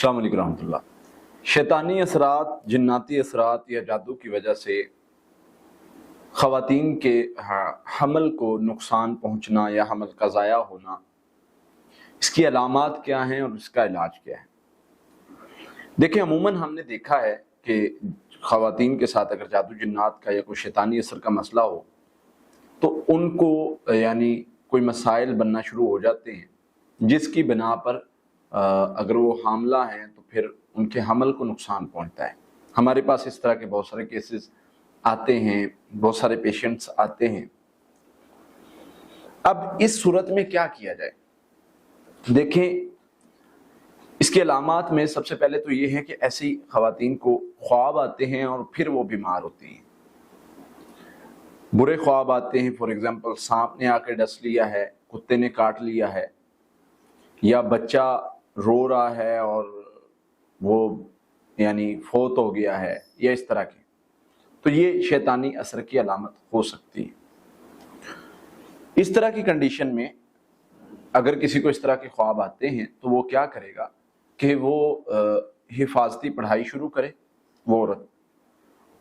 السلام علیکم ورحمۃ اللہ۔ شیطانی اثرات، جناتی اثرات یا جادو کی وجہ سے خواتین کے حمل کو نقصان پہنچنا یا حمل کا ضائع ہونا، اس کی علامات کیا ہیں اور اس کا علاج کیا ہے؟ دیکھیں، عموماً ہم نے دیکھا ہے کہ خواتین کے ساتھ اگر جادو جنات کا یا کوئی شیطانی اثر کا مسئلہ ہو تو ان کو کوئی مسائل بننا شروع ہو جاتے ہیں، جس کی بنا پر اگر وہ حاملہ ہیں تو پھر ان کے حمل کو نقصان پہنچتا ہے۔ ہمارے پاس اس طرح کے بہت سارے کیسز آتے ہیں، بہت سارے پیشنٹس آتے ہیں۔ اب اس صورت میں کیا کیا جائے؟ دیکھیں، اس کے علامات میں سب سے پہلے تو یہ ہے کہ ایسی خواتین کو خواب آتے ہیں اور پھر وہ بیمار ہوتی ہیں۔ برے خواب آتے ہیں، فار ایگزامپل سانپ نے آ کے ڈس لیا ہے، کتے نے کاٹ لیا ہے، یا بچہ رو رہا ہے اور وہ فوت ہو گیا ہے، یا اس طرح کے، تو یہ شیطانی اثر کی علامت ہو سکتی ہے۔ اس طرح کی کنڈیشن میں اگر کسی کو اس طرح کے خواب آتے ہیں تو وہ کیا کرے گا کہ وہ حفاظتی پڑھائی شروع کرے، وہ عورت،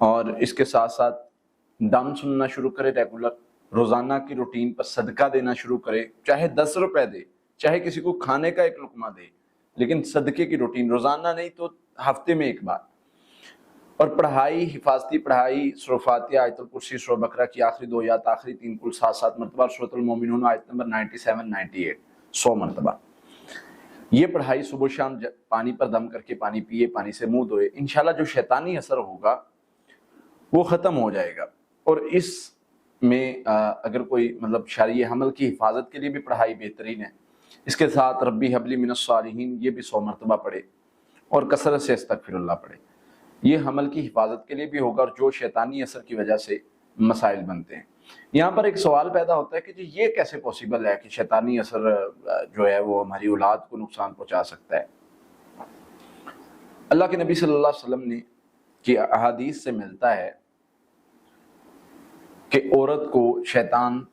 اور اس کے ساتھ ساتھ دم سننا شروع کرے ریگولر، روزانہ کی روٹین پر صدقہ دینا شروع کرے، چاہے 10 روپے دے، چاہے کسی کو کھانے کا ایک لقمہ دے، لیکن صدقے کی روٹین روزانہ نہیں تو ہفتے میں ایک بار، اور پڑھائی، حفاظتی پڑھائی، سورہ فاتحہ، آیت الکرسی، سورہ بقرہ کی آخری 2 آیات، آخری 3 کل 7 مرتبہ، سورۃ المومنون آیت نمبر 97 98 100 مرتبہ، یہ پڑھائی صبح شام پانی پر دم کر کے پانی پیے، پانی سے منہ دھوئے، انشاءاللہ جو شیطانی اثر ہوگا وہ ختم ہو جائے گا۔ اور اس میں اگر کوئی شرعی حمل کی حفاظت کے لیے بھی پڑھائی بہترین ہے، اس کے ساتھ ربی حبلی من الصالحین یہ بھی 100 مرتبہ پڑھے اور کثرت سے استغفر اللہ پڑھے، یہ حمل کی حفاظت کے لیے بھی ہوگا اور جو شیطانی اثر کی وجہ سے مسائل بنتے ہیں۔ یہاں پر ایک سوال پیدا ہوتا ہے کہ جی یہ کیسے پوسیبل ہے کہ شیطانی اثر جو ہے وہ ہماری اولاد کو نقصان پہنچا سکتا ہے؟ اللہ کے نبی صلی اللہ علیہ وسلم نے کی احادیث سے ملتا ہے کہ عورت کو شیطان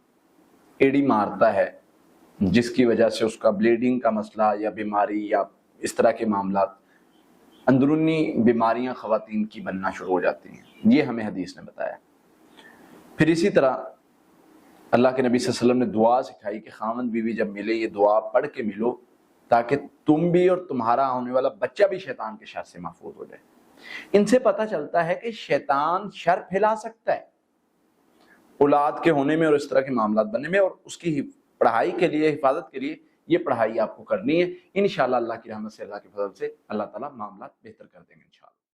ایڑی مارتا ہے، جس کی وجہ سے اس کا بلیڈنگ کا مسئلہ یا بیماری یا اس طرح کے معاملات، اندرونی بیماریاں خواتین کی بننا شروع ہو جاتی ہیں، یہ ہمیں حدیث نے بتایا۔ پھر اسی طرح اللہ کے نبی صلی اللہ علیہ وسلم نے دعا سکھائی کہ خاوند بیوی جب ملے یہ دعا پڑھ کے ملو تاکہ تم بھی اور تمہارا ہونے والا بچہ بھی شیطان کے شر سے محفوظ ہو جائے۔ ان سے پتہ چلتا ہے کہ شیطان شر پھیلا سکتا ہے اولاد کے ہونے میں اور اس طرح کے معاملات بننے میں، اور اس کی پڑھائی کے لیے، حفاظت کے لیے یہ پڑھائی آپ کو کرنی ہے۔ انشاءاللہ اللہ کی رحمت سے، اللہ کے فضل سے اللہ تعالیٰ معاملات بہتر کر دیں گے انشاءاللہ۔